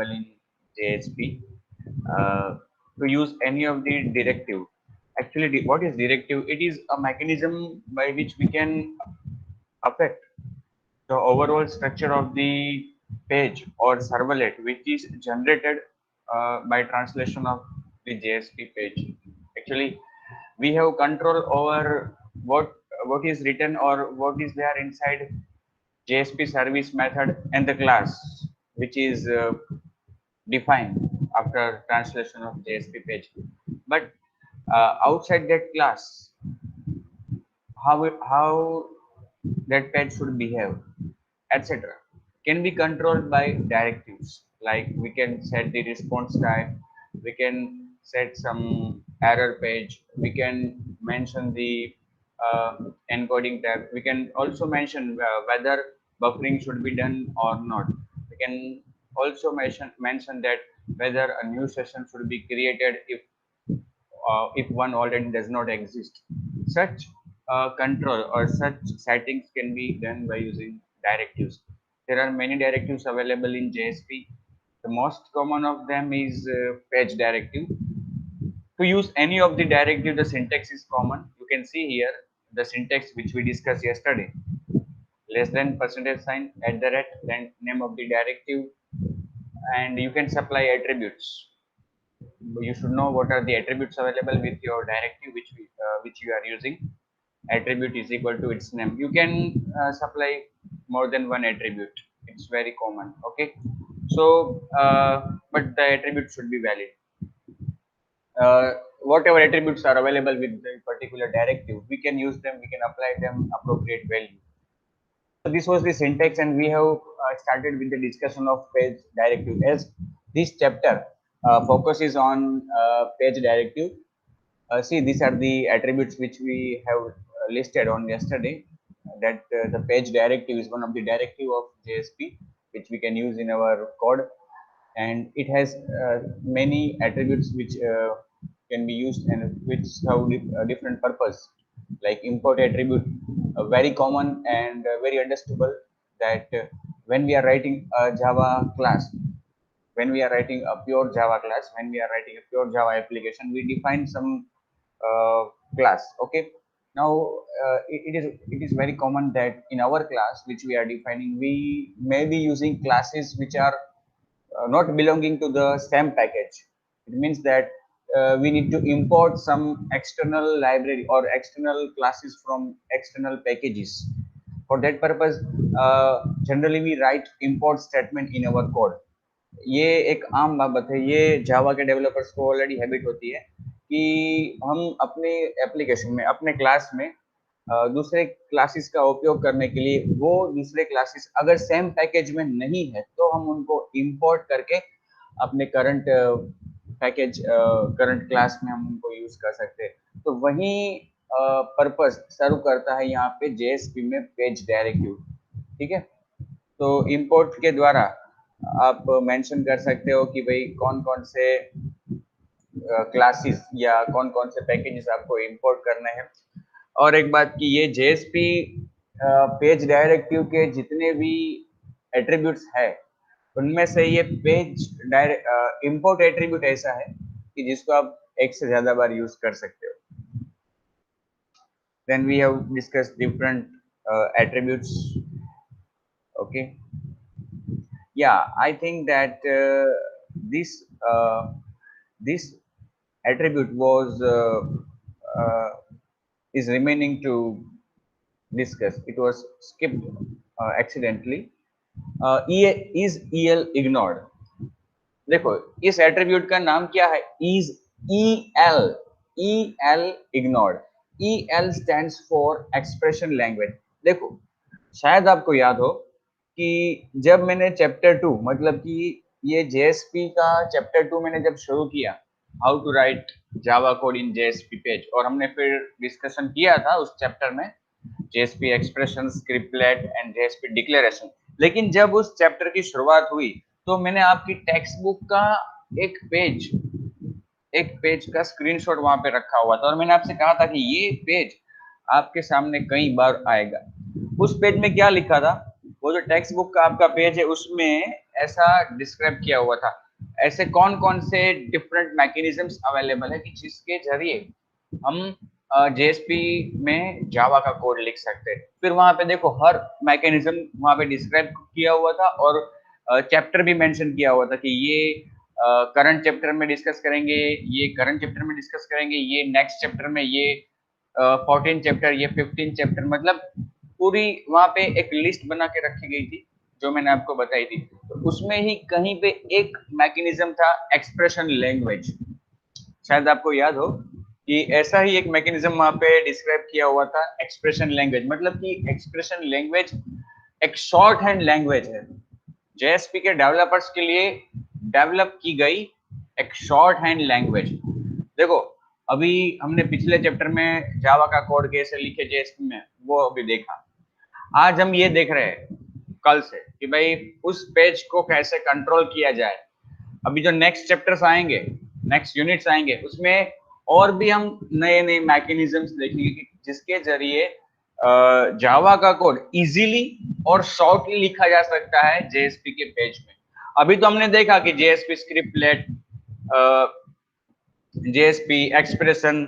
in JSP to use any of the directive. Actually, what is directive? It is a mechanism by which we can affect the overall structure of the page or servlet, which is generated by translation of the JSP page. Actually, we have control over what is written or what is there inside JSP service method and the class, which is defined after translation of JSP page. But outside that class, how that page should behave, etc., can be controlled by directives. Like we can set the response type, we can set some error page, we can mention the encoding tab, we can also mention whether buffering should be done or not. We can also mention that whether a new session should be created if one already does not exist. Such control or such settings can be done by using directives. There are many directives available in JSP. The most common of them is page directive. To use any of the directive, the syntax is common. You can see here the syntax which we discussed yesterday. Less than percentage sign at the rate, then name of the directive, and you can supply attributes. You should know what are the attributes available with your directive which you are using. Attribute is equal to its name. You can supply more than one attribute. It's very common. Okay, so but the attribute should be valid. Whatever attributes are available with the particular directive, we can use them, we can apply them appropriate value. So this was the syntax, and we have started with the discussion of page directive. As this chapter focuses on page directive, see, these are the attributes which we have listed on yesterday. That the page directive is one of the directive of JSP, which we can use in our code, and it has many attributes which can be used and which have different purpose. Like import attribute, very common and very understandable. That when we are writing a Java class, when we are writing a pure Java class, when we are writing a pure Java application, we define some class. Okay. Now it is very common that in our class which we are defining, we may be using classes which are not belonging to the same package. It means that we need to import some external library or external classes from external packages. For that purpose, generally we write import statement in our code. ये एक आम बाबत है, ये जावा के developers को already habit होती है कि हम अपने एप्लीकेशन में, अपने क्लास में दूसरे क्लासेस का उपयोग करने के लिए, वो दूसरे क्लासेस अगर सेम पैकेज में नहीं है तो हम उनको इंपोर्ट करके अपने करंट पैकेज, करंट क्लास में हम उनको यूज कर सकते हैं. तो वही पर्पस सर्व करता है यहाँ पे जेएसपी में पेज डायरेक्टिव. ठीक है, तो इंपोर्ट के द्वारा आप मेंशन कर सकते हो कि भाई कौन कौन से क्लासेस या कौन कौन से पैकेजेस आपको इंपोर्ट करने हैं. और एक बात कि ये जेएसपी पेज डायरेक्टिव के जितने भी एट्रीब्यूट्स है, उनमें से ये पेज इंपोर्ट एट्रीब्यूट ऐसा है कि जिसको आप एक से ज्यादा बार यूज कर सकते हो. Then we have discussed different attributes. Okay, yeah, I think that this attribute was is remaining to discuss. It was skipped accidentally. Is EL ignored? देखो इस एट्रीब्यूट का नाम क्या है, is EL ignored. EL stands for expression language. देखो शायद आपको याद हो कि जब मैंने चैप्टर 2, मतलब कि ये JSP का चैप्टर 2 मैंने जब शुरू किया, how to write Java code in JSP page, और हमने फिर डिस्कशन किया था उस चैप्टर में JSP expression, scriptlet and JSP declaration. लेकिन जब उस चैप्टर की शुरुआत हुई तो मैंने आपकी टेक्स्ट बुक का एक पेज का स्क्रीनशॉट वहां पे रखा हुआ था, और मैंने आपसे कहा था कि ये पेज आपके सामने कई बार आएगा. उस पेज में क्या लिखा था, वो जो टेक्स्ट बुक का आपका पेज है उसमें ऐसा डिस्क्राइब किया हुआ था। ऐसे कौन कौन से डिफरेंट मैकेनिज्म्स अवेलेबल है कि जिसके जरिए हम जेएसपी में जावा का कोड लिख सकते हैं। फिर वहां पे देखो हर मैकेनिज्म वहां पे डिस्क्राइब किया हुआ था और चैप्टर भी मेंशन किया हुआ था कि ये करंट चैप्टर में डिस्कस करेंगे, ये करंट चैप्टर में डिस्कस करेंगे, ये नेक्स्ट चैप्टर में, ये 14 चैप्टर, ये 15 चैप्टर, मतलब पूरी वहां पे एक लिस्ट बना के रखी गई थी जो मैंने आपको बताई थी। तो उसमें ही कहीं पे एक मैकेनिज्म था एक्सप्रेशन लैंग्वेज। शायद आपको याद हो कि ऐसा ही एक मैकेनिज्म वहां पे डिस्क्राइब किया हुआ था, एक्सप्रेशन लैंग्वेज। मतलब कि एक्सप्रेशन लैंग्वेज एक शॉर्ट हैंड लैंग्वेज है, जेएसपी के डेवलपर्स के लिए डेवलप की गई एक शॉर्ट हैंड लैंग्वेज। देखो अभी हमने पिछले चैप्टर में जावा का कोड कैसे लिखे जेएसपी में वो अभी देखा। आज हम ये देख रहे हैं कल से कि भाई उस पेज को कैसे कंट्रोल किया जाए। अभी जो नेक्स्ट चैप्टर्स आएंगे, नेक्स्ट यूनिट्स आएंगे, उसमें और भी हम नए नए मैकेनिज्म्स देखेंगे कि जिसके जरिए जावा का कोड इजीली और शॉर्टली लिखा जा सकता है जेएसपी के पेज में। अभी तो हमने देखा कि JSP scriptlet, JSP expression,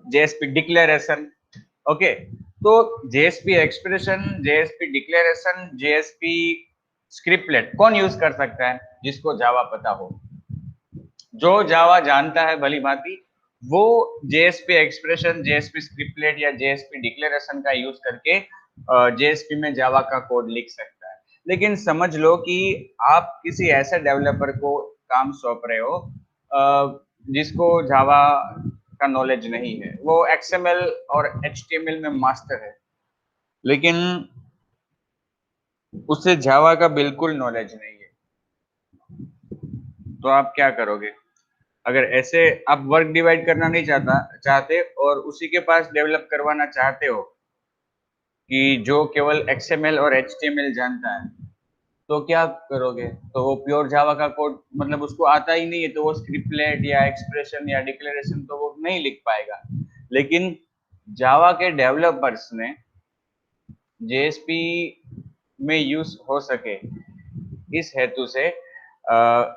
JSP declaration. Okay, तो JSP expression, JSP declaration, JSP scriptlet कौन यूज कर सकता है? जिसको जावा पता हो, जो जावा जानता है भली भांति, वो जेएसपी एक्सप्रेशन, जेएसपी स्क्रिप्टलेट या जेएसपी डिक्लेरेशन का यूज करके जेएसपी में जावा का कोड लिख सकता है। लेकिन समझ लो कि आप किसी ऐसे डेवलपर को काम सौंप रहे हो जिसको जावा का नॉलेज नहीं है, वो एक्सएमएल और एचटीएमएल में मास्टर है, लेकिन उसे जावा का बिल्कुल नॉलेज नहीं है। तो आप क्या करोगे? अगर ऐसे आप वर्क डिवाइड करना नहीं चाहते और उसी के पास डेवलप करवाना चाहते हो कि जो केवल एक्सएमएल और एचटीएमएल जानता है, तो क्या करोगे? तो वो प्योर जावा का कोड, मतलब उसको आता ही नहीं है, तो वो स्क्रिप्टलेट या एक्सप्रेशन या डिक्लेरेशन तो वो नहीं लिख पाएगा। लेकिन जावा के डेवलपर्स ने जेएसपी में यूज हो सके इस हेतु से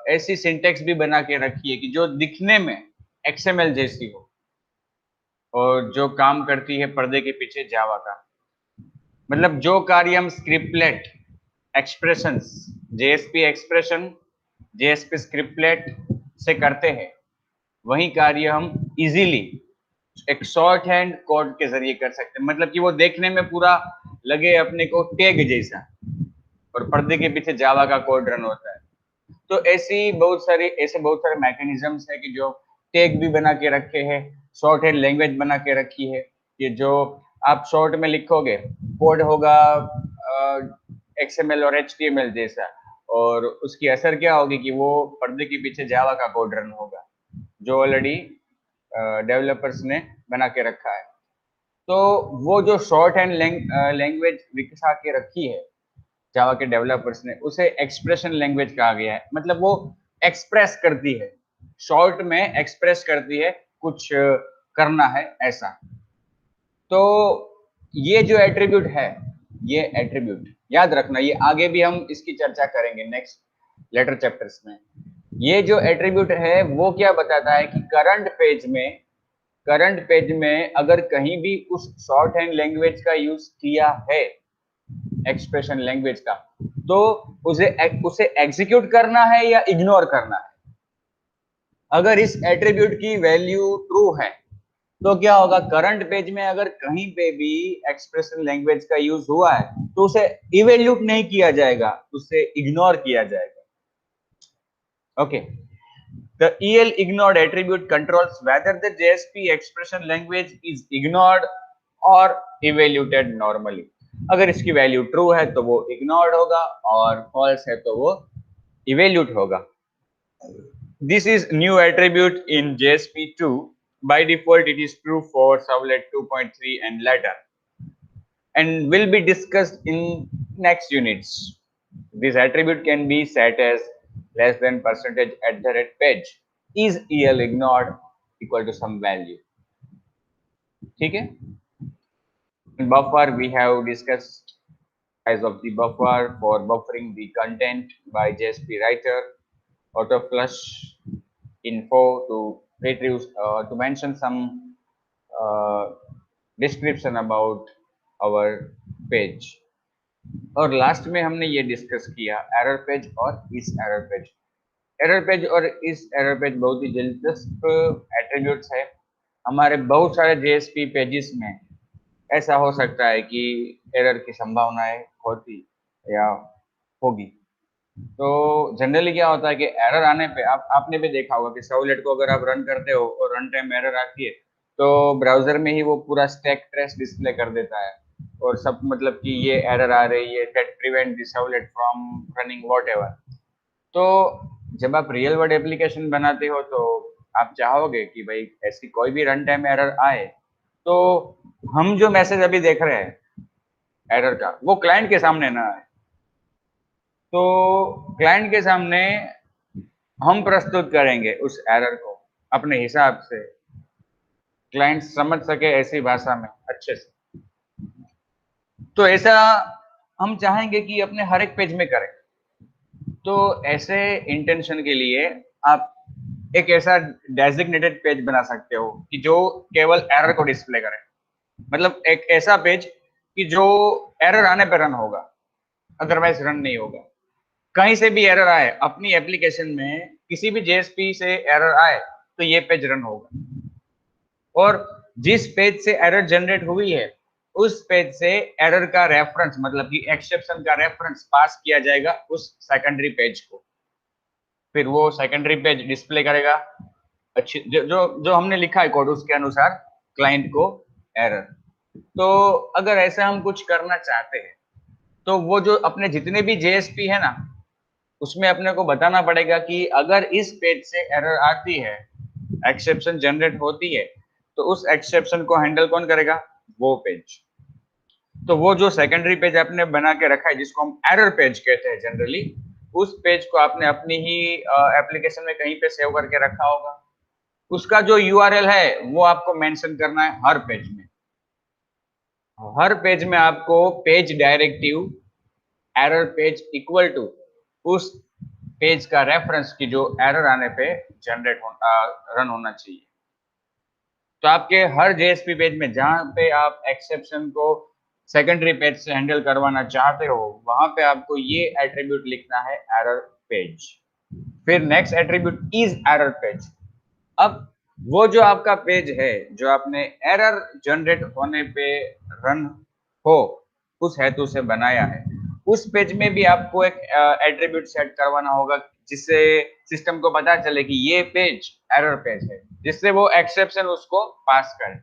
ऐसी सिंटेक्स भी बना के रखी है कि जो दिखने में एक्सएमएल जैसी हो और जो काम करती है पर्दे के पीछे जावा का। मतलब जो कार्य हम scriptlet, expressions, JSP expression, JSP scriptlet से करते हैं, वही कार्य हम इजीली एक शॉर्ट हैंड कोड के जरिए कर सकते हैं। मतलब कि वो देखने में पूरा लगे अपने को टैग जैसा और पर्दे के पीछे जावा का कोड रन होता है। तो ऐसे बहुत सारे मैकेनिज्म्स है कि जो टैग भी बना के रखे हैं, शॉर्ट हैंड लैंग्वेज बना के रखी है कि जो आप शॉर्ट में लिखोगे कोड होगा एक्सएमएल और एचटीएमएल जैसा, और उसकी असर क्या होगी कि वो पर्दे के पीछे जावा का कोड रन होगा जो ऑलरेडी डेवलपर्स ने बना के रखा है। तो वो जो शॉर्ट हैंड लैंग्वेज विकसा के रखी है जावा के डेवलपर्स ने, उसे एक्सप्रेशन लैंग्वेज कहा गया है। मतलब वो एक्सप्रेस करती है, शॉर्ट में एक्सप्रेस करती है, कुछ करना है ऐसा। तो ये जो एट्रीब्यूट है, ये एट्रीब्यूट याद रखना, ये आगे भी हम इसकी चर्चा करेंगे नेक्स्ट लेटर चैप्टर्स में। ये जो एट्रीब्यूट है वो क्या बताता है कि करंट पेज में अगर कहीं भी उस शॉर्ट हैंड लैंग्वेज का यूज किया है, एक्सप्रेशन लैंग्वेज का, तो उसे एग्जीक्यूट करना है या इग्नोर करना है। अगर इस एट्रीब्यूट की वैल्यू ट्रू है तो क्या होगा, करंट पेज में अगर कहीं पे भी एक्सप्रेशन लैंग्वेज का यूज हुआ है तो उसे इवेल्यूट नहीं किया जाएगा, उसे इग्नोर किया जाएगा। Okay, the el ignored attribute controls whether the JSP expression language is ignored or evaluated normally। अगर इसकी वैल्यू ट्रू है तो वो इग्नोर्ड होगा और फॉल्स है तो वो इवेल्यूट होगा। This is new attribute in JSP2. By default, it is true for Servlet 2.3 and later, and will be discussed in next units. This attribute can be set as less than percentage at the rate page is el ignored equal to some value. ठीक है? In buffer we have discussed size of the buffer for buffering the content by JSP writer, auto flush info to retrieve to mention some description about our page. और last में हमने ये discuss किया error page और इस error page. Error page और इस error page बहुत ही दिलचस्प एट्रीब्यूट्स है। हमारे बहुत सारे जेएसपी पेजेस में ऐसा हो सकता है कि एरर की संभावनाएं होती या होगी। तो जनरली क्या होता है कि एरर आने पे आपने भी देखा होगा कि सर्वलेट को अगर आप रन करते हो और रन टाइम एरर आती है तो ब्राउजर में ही वो पूरा स्टैक ट्रेस डिस्प्ले कर देता है और सब मतलब कि ये एरर आ रही है that prevent the servlet from running whatever. तो जब आप रियल वर्ल्ड एप्लीकेशन बनाते हो तो आप चाहोगे कि भाई ऐसी कोई भी रन टाइम एरर आए तो हम जो मैसेज अभी देख रहे हैं एरर का वो क्लाइंट के सामने ना आए। तो क्लाइंट के सामने हम प्रस्तुत करेंगे उस एरर को अपने हिसाब से, क्लाइंट समझ सके ऐसी भाषा में अच्छे से। तो ऐसा हम चाहेंगे कि अपने हर एक पेज में करें। तो ऐसे इंटेंशन के लिए आप एक ऐसा डेजिग्नेटेड पेज बना सकते हो कि जो केवल एरर को डिस्प्ले करे। मतलब एक ऐसा पेज कि जो एरर आने पर रन होगा, अदरवाइज रन नहीं होगा। कहीं से भी एरर आए अपनी एप्लीकेशन में, किसी भी जेएसपी से एरर आए तो ये पेज रन होगा। और जिस पेज से एरर जनरेट हुई है उस पेज से एरर का रेफरेंस मतलब कि एक्सेप्शन का रेफरेंस पास किया जाएगा उस सेकेंडरी पेज को। फिर वो सेकेंडरी पेज डिस्प्ले करेगा अच्छी जो हमने लिखा है कोड उसके अनुसार क्लाइंट को एरर। तो अगर ऐसा हम कुछ करना चाहते हैं तो वो जो अपने जितने भी जेएसपी है ना उसमें अपने को बताना पड़ेगा कि अगर इस पेज से एरर आती है, एक्सेप्शन जनरेट होती है, तो उस एक्सेप्शन को हैंडल कौन करेगा? वो पेज। तो वो जो सेकेंडरी पेज आपने बना के रखा है जिसको हम एरर पेज कहते हैं जनरली, उस पेज को आपने अपनी ही एप्लीकेशन में कहीं पे सेव करके रखा होगा। उसका जो यूआरएल है वो आपको मेंशन करना है हर पेज में। हर पेज में आपको page directive error page equal to उस पेज का रेफरेंस की जो एरर आने पे जनरेट रन होना चाहिए। तो आपके हर जेएसपी पेज में जहां पे आप एक्सेप्शन को सेकेंडरी पेज से हैंडल करवाना चाहते हो वहां पे आपको ये एट्रीब्यूट लिखना है एरर पेज। फिर next attribute is error page. अब वो जो आपका पेज है जो आपने एरर जनरेट होने पे रन हो उस हेतु से बनाया है, उस पेज में भी आपको एक एट्रीब्यूट सेट करवाना होगा जिससे सिस्टम को पता चले कि ये पेज एरर पेज है, जिससे वो एक्सेप्शन उसको पास करे।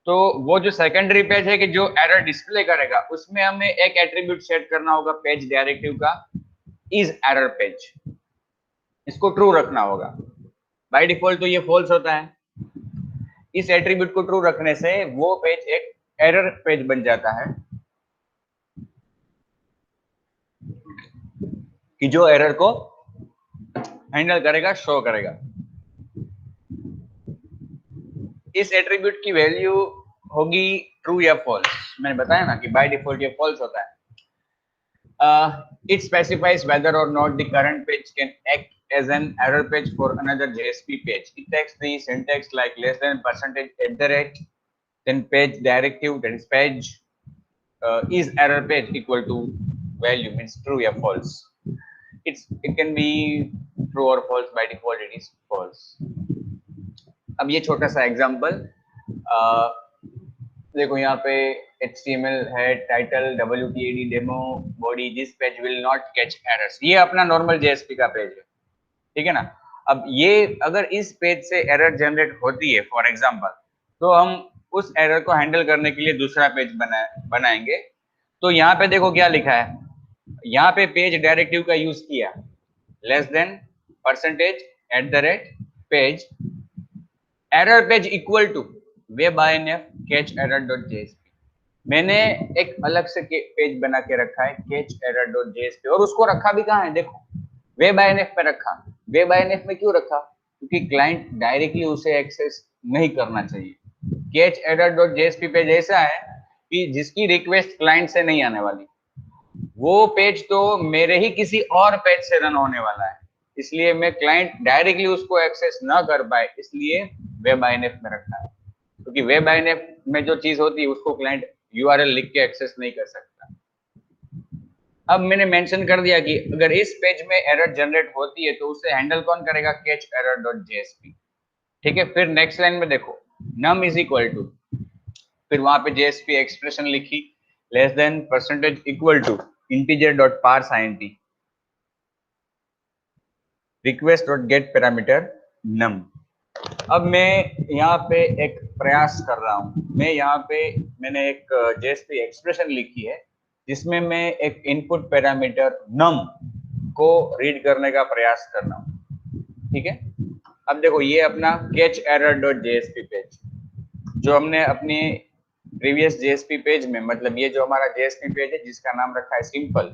तो वो जो सेकेंडरी पेज है कि जो एरर डिस्प्ले करेगा उसमें हमें एक एट्रीब्यूट सेट करना होगा पेज डायरेक्टिव का इज एरर पेज। इसको ट्रू रखना होगा। बाय डिफॉल्ट तो ये फॉल्स होता है। इस एट्रीब्यूट को ट्रू रखने से वो पेज एक एरर पेज बन जाता है कि जो एरर को हैंडल करेगा, शो करेगा। इस एट्रीब्यूट की वैल्यू होगी ट्रू या फॉल्स। मैंने बताया ना कि बाय डिफॉल्ट ये फॉल्स होता है। It specifies whether or not the current page can act as an error page for another JSP page. It takes the syntax like less than percentage at the rate, then page directive, that is page is error page equal to value means true or false. It can be true or false. By default it is false. अब ये छोटा सा example देखो, यहाँ पे HTML है, title WTAD demo body, this page will not catch errors. ये अपना नॉर्मल JSP का पेज है, ठीक है ना। अब ये अगर इस पेज से एरर जनरेट होती है फॉर एग्जांपल, तो हम उस एरर को हैंडल करने के लिए दूसरा पेज बनाएंगे। तो यहाँ पे देखो क्या लिखा है, यहाँ पे पेज डायरेक्टिव का यूज किया, less than percentage at the rate page error page equal to webinf catch error.jsp। मैंने एक अलग से पेज बना के रखा है catch error.jsp और उसको रखा भी कहाँ है, देखो webinf पे रखा। webinf में क्यों रखा? क्योंकि क्लाइंट डायरेक्टली उसे एक्सेस नहीं करना चाहिए। catch error.jsp पेज ऐसा है कि जिसकी रिक्वेस्ट क्लाइंट से नहीं आने वाली, वो पेज तो मेरे ही किसी और पेज से रन होने वाला है, इसलिए मैं क्लाइंट डायरेक्टली उसको एक्सेस ना कर पाए, इसलिए वेब आईएनएफ में रखा है, क्योंकि वेब आईएनएफ में जो चीज होती है उसको क्लाइंट यूआरएल लिख के एक्सेस नहीं कर सकता। अब मैंने मेंशन कर दिया कि अगर इस पेज में एरर जनरेट होती है तो उसे हैंडल कौन करेगा, कैच एरर डॉट जेएसपी। ठीक है, फिर नेक्स्ट लाइन में देखो नम इज इक्वल टू, फिर वहां पे जेएसपी एक्सप्रेशन लिखी, less than percentage equal to integer dot parse INT request dot get parameter num. अब मैं यहाँ पे एक प्रयास कर रहा हूँ, मैं यहाँ पे मैंने एक जेएसपी एक्सप्रेशन लिखी है जिसमें मैं एक इनपुट पैरामीटर नम को रीड करने का प्रयास कर रहा हूँ। ठीक है, अब देखो ये अपना catch error dot JSP page जो हमने अपनी प्रीवियस जेएसपी पेज में, मतलब ये जो हमारा जेएसपी पेज है जिसका नाम रखा है सिंपल,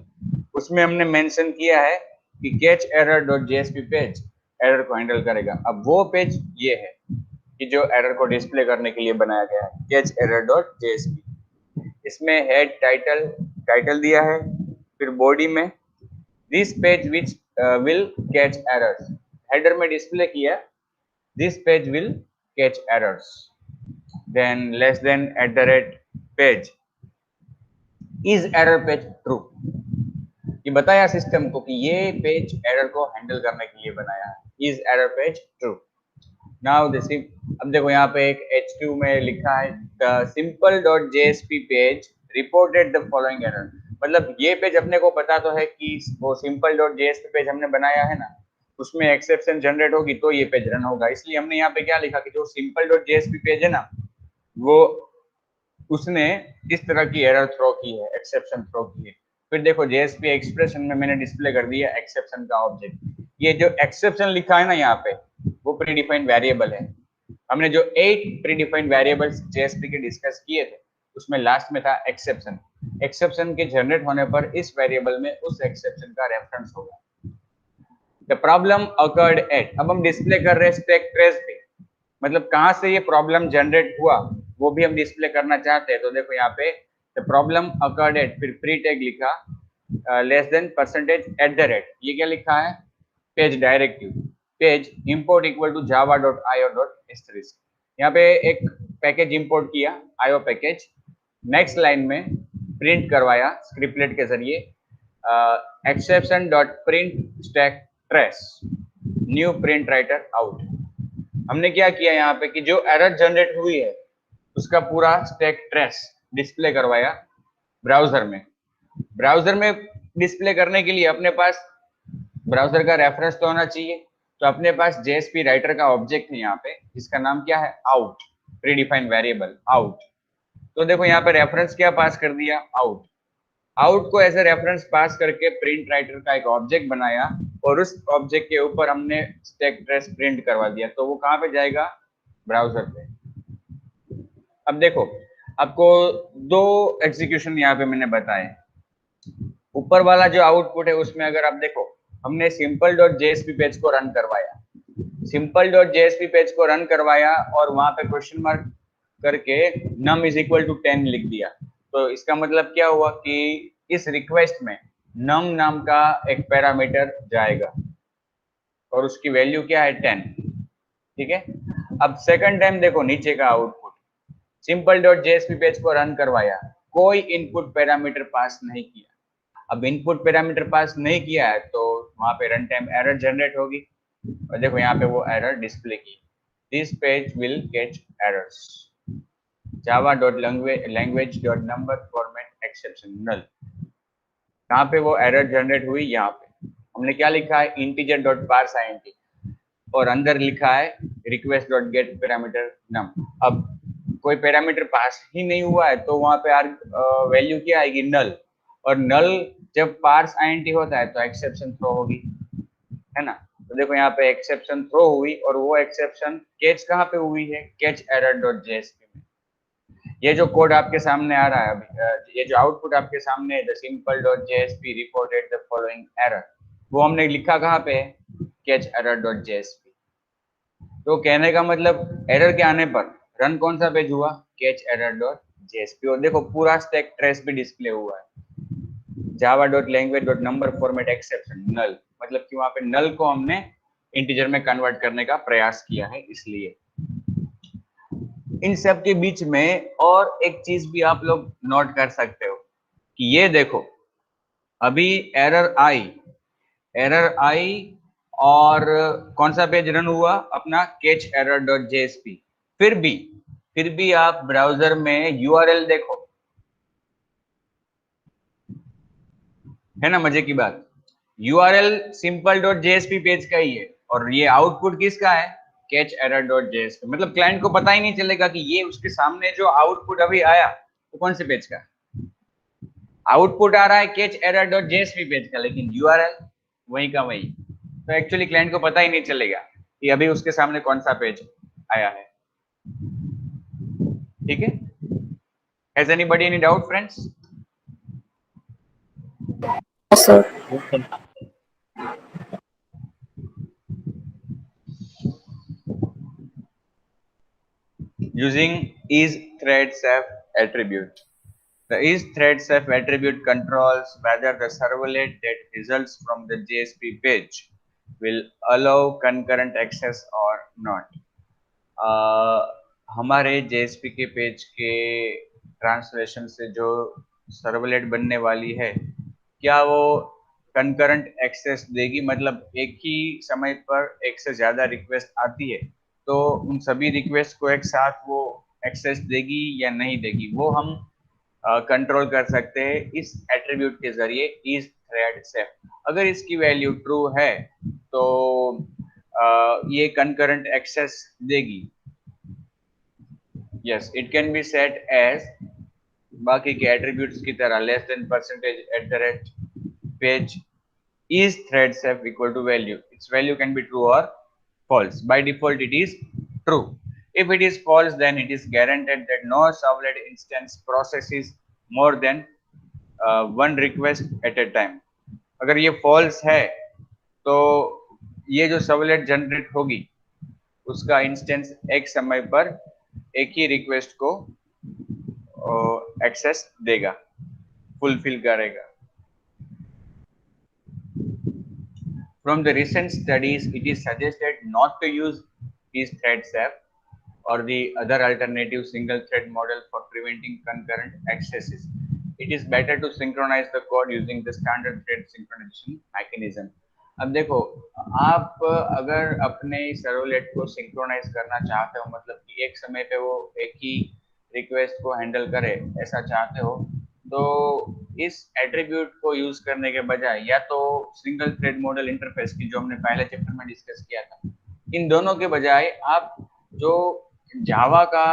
उसमें हमने मेंशन किया है कि catch error dot JSP page error को हैंडल करेगा। अब वो पेज ये है कि जो एरर को डिस्प्ले करने के लिए बनाया गया है, कैच एरर डॉट जेएसपी। इसमें हेड टाइटल टाइटल दिया है, फिर बॉडी में this page which will catch errors, header में डिस्प्ले किया this page will catch errors, than less than eight the rate page is error page true. ये बताया system को कि ये पेज एरर को हैंडल करने के लिए बनाया है, is error page true. Now this, अब देखो यहाँ पे एक h2 में लिखा है the simple dot JSP page reported the following error, मतलब ये पेज अपने को पता तो है कि वो सिंपल डॉट जेएसपी पेज हमने बनाया है ना, उसमें एक्सेप्शन जनरेट होगी तो ये पेज रन होगा, इसलिए हमने यहाँ पे क्या लिखा कि जो सिंपल डॉट जेएसपी पेज है ना, वो उसने इस तरह की एरर थ्रो की है, एक्सेप्शन थ्रो की है। फिर देखो जेएसपी एक्सप्रेशन में मैंने डिस्प्ले कर दिया एक्सेप्शन का ऑब्जेक्ट। ये जो एक्सेप्शन लिखा है ना यहाँ पे, वो प्रीडिफाइंड वेरिएबल है। हमने जो 8 प्रीडिफाइंड वेरिएबल्स जेएसपी के डिस्कस किए थे उसमें लास्ट में था एक्सेप्शन। एक्सेप्शन के जनरेट होने पर इस वेरिएबल में उस एक्सेप्शन का रेफरेंस होगा। द प्रॉब्लम अकर्ड एट, अब हम डिस्प्ले कर रहे हैं स्टैक ट्रेस पे, मतलब कहां से ये प्रॉब्लम जनरेट हुआ वो भी हम डिस्प्ले करना चाहते हैं। तो देखो यहाँ पे द प्रॉब्लम अकर्ड एट, फिर प्री टैग लिखा, less than percentage at the rate, ये क्या लिखा है, page directive, page import equal to Java dot IO dot asterisk. यहाँ पे एक पैकेज इंपोर्ट किया आईओ पैकेज, नेक्स्ट लाइन में प्रिंट करवाया स्क्रिप्टलेट के जरिए exception dot print stack trace new print writer out. हमने क्या किया यहाँ पे कि जो एरर जनरेट हुई है उसका पूरा स्टैक ट्रेस डिस्प्ले करवाया ब्राउजर में। ब्राउजर में डिस्प्ले करने के लिए अपने पास ब्राउजर का रेफरेंस तो होना चाहिए, तो अपने पास जेएसपी राइटर का ऑब्जेक्ट है यहाँ पे जिसका नाम क्या है, आउट, प्रीडिफाइंड वेरिएबल आउट। तो देखो यहाँ पे रेफरेंस क्या पास कर दिया, आउट। आउट को एज ए रेफरेंस पास करके प्रिंट राइटर का एक ऑब्जेक्ट बनाया और उस ऑब्जेक्ट के ऊपर हमने स्टैक ट्रेस प्रिंट करवा दिया, तो वो कहाँ पे जाएगा, ब्राउजर पे। अब देखो आपको दो एग्जीक्यूशन यहाँ पे मैंने बताए। ऊपर वाला जो आउटपुट है उसमें अगर आप देखो हमने सिंपल डॉट जेएसपी पेज को रन करवाया, सिंपल डॉट जेएसपी पेज को रन करवाया और वहां पे क्वेश्चन मार्क करके नम इज इक्वल टू 10 लिख दिया, तो इसका मतलब क्या हुआ कि इस रिक्वेस्ट में नम नाम का एक पैरामीटर जाएगा और उसकी वैल्यू क्या है 10। ठीक है, अब सेकंड टाइम देखो नीचे का output, simple dot JSP page को रन करवाया, कोई इनपुट पैरामीटर पास नहीं किया। अब इनपुट पैरामीटर पास नहीं किया है तो वहां पे रन टाइम एरर जनरेट होगी और देखो यहाँ पे वो एरर डिस्प्ले की, this page will catch errors Java dot language dot number format exception null. कहाँ पे वो एरर जनरेट हुई, यहाँ पे हमने क्या लिखा है, इंटीजर डॉट पार्स आईएनटी और अंदर लिखा है request dot get parameter num. अब कोई पैरामीटर पास ही नहीं हुआ है तो वहां पे वैल्यू क्या आएगी, नल, और नल जब पार्स आईएनटी होता है तो एक्सेप्शन थ्रो होगी, है ना। तो देखो यहाँ पे एक्सेप्शन थ्रो हुई और वो एक्सेप्शन कैच कहाँ पे हुई है, कैच एरर डॉट जेएसपी में। ये जो कोड आपके सामने आ रहा है अभी, ये जो आउटपुट आपके सामने है, the simple dot JSP reported the following error, वो हमने लिखा कहाँ पे, कैच एरर डॉट जेएसपी। तो कहने का मतलब एरर के आने पर रन कौन सा पेज हुआ, कैच एरर डॉट जेएसपी, और देखो पूरा स्टैक ट्रेस भी डिस्प्ले हुआ है। Java dot language dot number format exception null, मतलब कि वहां पे नल को हमने इंटीजर में कन्वर्ट करने का प्रयास किया है। इसलिए इन सब के बीच में और एक चीज भी आप लोग नोट कर सकते हो कि ये देखो, अभी एरर आई और कौन सा पेज रन हुआ अपना, कैच एरर डॉट जेएसपी। फिर भी आप ब्राउजर में यूआरएल देखो, है ना मजे की बात। URL simple dot JSP page का ही है और ये आउटपुट किसका है, कैच एरर डॉट जेएसपी। मतलब क्लाइंट को पता ही नहीं चलेगा कि ये उसके सामने जो आउटपुट अभी आया वो कौन से पेज का है। आउटपुट आ रहा है catch error dot JSP page का, लेकिन यूआरएल वही का वही। तो एक्चुअली क्लाइंट को पता ही नहीं चलेगा कि अभी उसके सामने कौन सा पेज आया है। ठीक है, has anybody any doubt friends? Yes, sir. Using isThreadSafe attribute. The isThreadSafe attribute controls whether the servlet that results from the JSP page will allow concurrent access or not. हमारे JSP के page के translation से जो servlet बनने वाली है, क्या वो कंकरेंट एक्सेस देगी, मतलब एक ही समय पर एक से ज्यादा रिक्वेस्ट आती है तो उन सभी रिक्वेस्ट को एक साथ वो एक्सेस देगी या नहीं देगी, वो हम कंट्रोल कर सकते हैं इस एट्रीब्यूट के जरिए इस थ्रेड से। अगर इसकी वैल्यू ट्रू है तो ये कंकरेंट एक्सेस देगी। Yes, it can be set as बाकी के एट्रीब्यूट्स की तरह less than percentage at the rate page is thread safe equal to value. Its value can be true or false. By default, it is true. If it is false, then it is guaranteed that no servlet instance processes more than one request at a time. अगर ये false है तो ये जो servlet generate होगी उसका instance एक समय पर एक ही रिक्वेस्ट को एक्सेस देगा, फुलफिल करेगा। From the recent studies, it is suggested not to use these thread safe or the other alternative single thread model for preventing concurrent accesses. It is better to synchronize the code using the standard thread synchronization mechanism. अब देखो, आप अगर अपने servlet को synchronise करना चाहते हो, मतलब कि एक समय पे वो एक ही रिक्वेस्ट को हैंडल करे, ऐसा चाहते हो, तो इस एट्रीब्यूट को यूज करने के बजाय या तो सिंगल थ्रेड मॉडल इंटरफेस की जो हमने पहले चैप्टर में डिस्कस किया था, इन दोनों के बजाय आप जो जावा का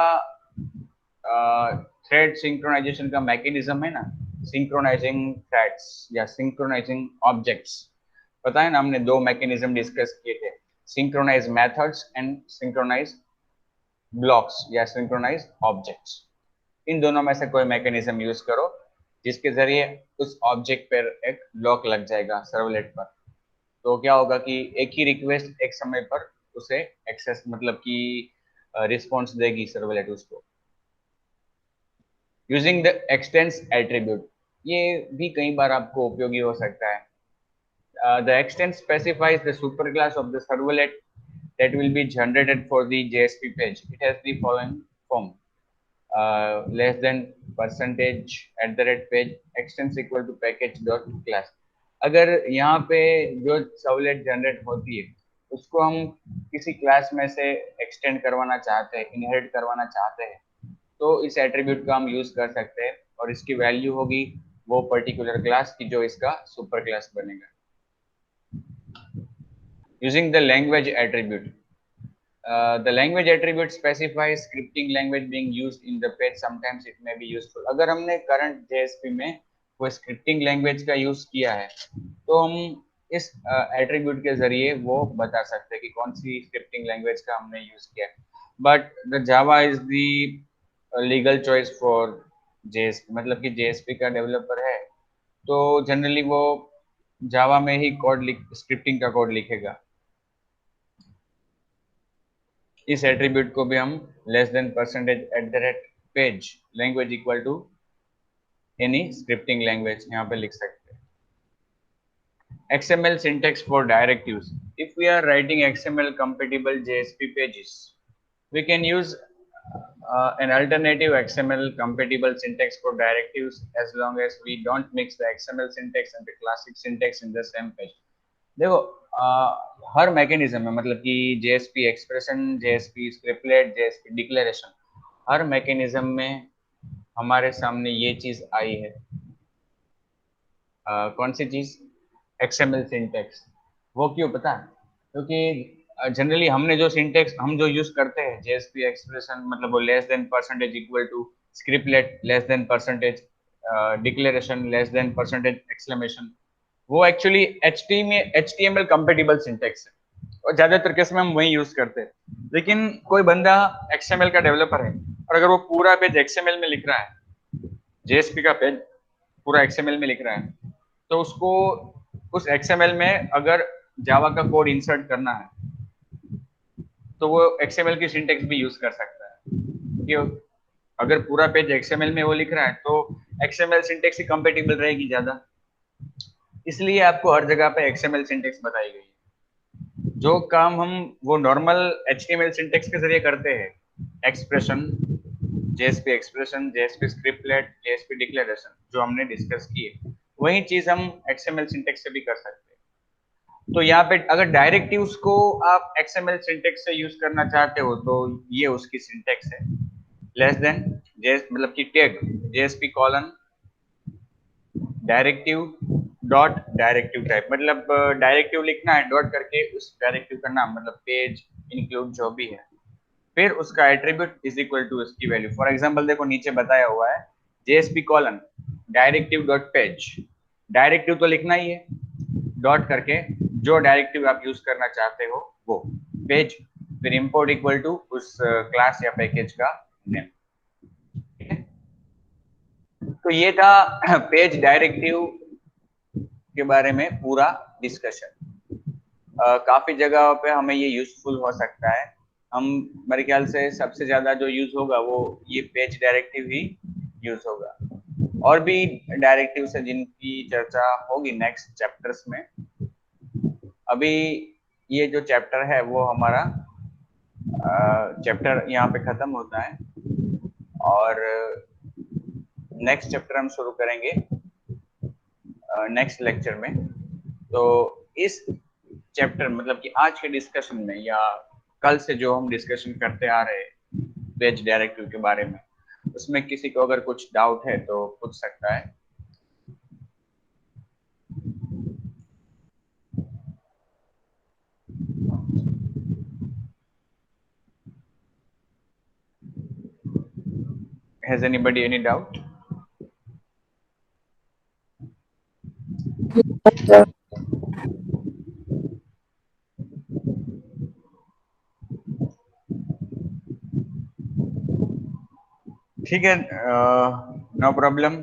थ्रेड सिंक्रोनाइजेशन का मैकेनिज्म है ना, सिंक्रोनाइजिंग थ्रेड्स या सिंक्रोनाइजिंग ऑब्जेक्ट्स, पता है ना, हमने दो मैकेनिज्म डिस्कस किए थे, synchronise methods and synchronise blocks या सिंक्रोनाइज ऑब्जेक्ट्स। इन दोनों में से कोई मैकेनिज्म यूज करो जिसके जरिए उस ऑब्जेक्ट पर एक लॉक लग जाएगा सर्वलेट पर, तो क्या होगा कि एक ही रिक्वेस्ट एक समय पर उसे एक्सेस, मतलब कि रिस्पॉन्स देगी सर्वलेट उसको। यूजिंग द एक्सटेंस एट्रीब्यूट, ये भी कई बार आपको उपयोगी हो सकता है। The extent specifies the superclass of the servlet that will be generated for the JSP page. It has the following form: less than percentage at the rate page extends equal to package dot class. अगर यहाँ पे जो servlet generate होती है उसको हम किसी class में से एक्सटेंड करवाना चाहते हैं, इनहेरिट करवाना चाहते हैं, तो इस एट्रीब्यूट का हम यूज कर सकते हैं और इसकी वैल्यू होगी वो पर्टिकुलर क्लास की जो इसका सुपर क्लास बनेगा। Using the language attribute. The language attribute specifies scripting language being used in the page. Sometimes it may be useful. अगर हमने current JSP में कोई scripting language का यूज किया है तो हम इस एट्रीब्यूट के जरिए वो बता सकते हैं कि कौन सी स्क्रिप्टिंग लैंग्वेज का हमने यूज किया है। But the Java is the legal choice for JSP, मतलब कि JSP का डेवलपर है तो जनरली वो जावा में ही कोड स्क्रिप्टिंग का कोड लिखेगा। इस एट्रीब्यूट को भी हम less than percentage at the rate page language equal to any scripting language यहाँ पे लिख सकते हैं। XML syntax for directives. If we are writing XML compatible JSP pages, we can use an alternative XML compatible syntax for directives as long as we don't mix the XML syntax and the classic syntax in the same page. देखो हर mechanism में मतलब कि JSP expression, JSP scriptlet, JSP declaration, हर mechanism में हमारे सामने ये चीज आई है। कौन सी चीज? XML syntax. वो क्यों पता है? क्योंकि जनरली हमने जो सिंटेक्स हम जो यूज करते हैं JSP एक्सप्रेशन मतलब वो less than percentage equal to scriptlet, less than percentage declaration, less than percentage exclamation, वो एक्चुअली HTML कंपेटिबल सिंटेक्स है और ज्यादातर केस में हम वही यूज करते हैं। लेकिन कोई बंदा XML का डेवलपर है और अगर वो पूरा पेज XML में लिख रहा है, JSP का पेज पूरा XML में लिख रहा है, तो उसको उस XML में अगर जावा का कोड इंसर्ट करना है तो वो XML की सिंटेक्स भी यूज कर सकता है। क्यों? अगर पूरा पेज XML में वो लिख रहा है तो XML सिंटेक्स ही कंपेटिबल रहेगी ज्यादा, इसलिए आपको हर जगह पे XML सिंटेक्स बताई गई है। जो काम हम वो नॉर्मल HTML सिंटेक्स के जरिए करते हैं, expression, JSP expression, JSP scriptlet, JSP declaration, जो हमने डिस्कस किए, वही चीज हम XML सिंटेक्स से भी कर सकते हैं। तो यहाँ पे अगर डायरेक्टिव्स को आप XML सिंटेक्स से यूज करना चाहते हो तो ये उसकी सिंटेक्स है। लेस देन मतलब कि tag JSP colon directive dot directive type, मतलब डायरेक्टिव लिखना है डॉट करके उस डायरेक्टिव का नाम मतलब पेज इंक्लूड जो भी है, फिर उसका एट्रीब्यूट इज इक्वल टू उसकी वैल्यू। फॉर एग्जांपल देखो नीचे बताया हुआ है JSP colon directive dot page, directive तो लिखना ही है, डॉट करके जो डायरेक्टिव आप यूज करना चाहते हो वो पेज, फिर इंपोर्ट इक्वल टू उस क्लास या पैकेज का नेम। ठीक है, तो ये था पेज डायरेक्टिव के बारे में पूरा डिस्कशन। काफी जगहों पे हमें ये यूजफुल हो सकता है। हम मेरे ख्याल से सबसे ज्यादा जो यूज होगा वो ये पेज डायरेक्टिव ही यूज होगा। और भी डायरेक्टिव है जिनकी चर्चा होगी नेक्स्ट चैप्टर्स में। अभी ये जो चैप्टर है वो हमारा चैप्टर यहाँ पे खत्म होता है और नेक्स्ट चैप्टर हम शुरू करेंगे नेक्स्ट लेक्चर में। तो इस चैप्टर मतलब कि आज के डिस्कशन में या कल से जो हम डिस्कशन करते आ रहे हैं पेज डायरेक्टिव के बारे में, उसमें किसी को अगर कुछ डाउट है तो पूछ सकता है। Has anybody any doubt? ठीक है, नो प्रॉब्लम।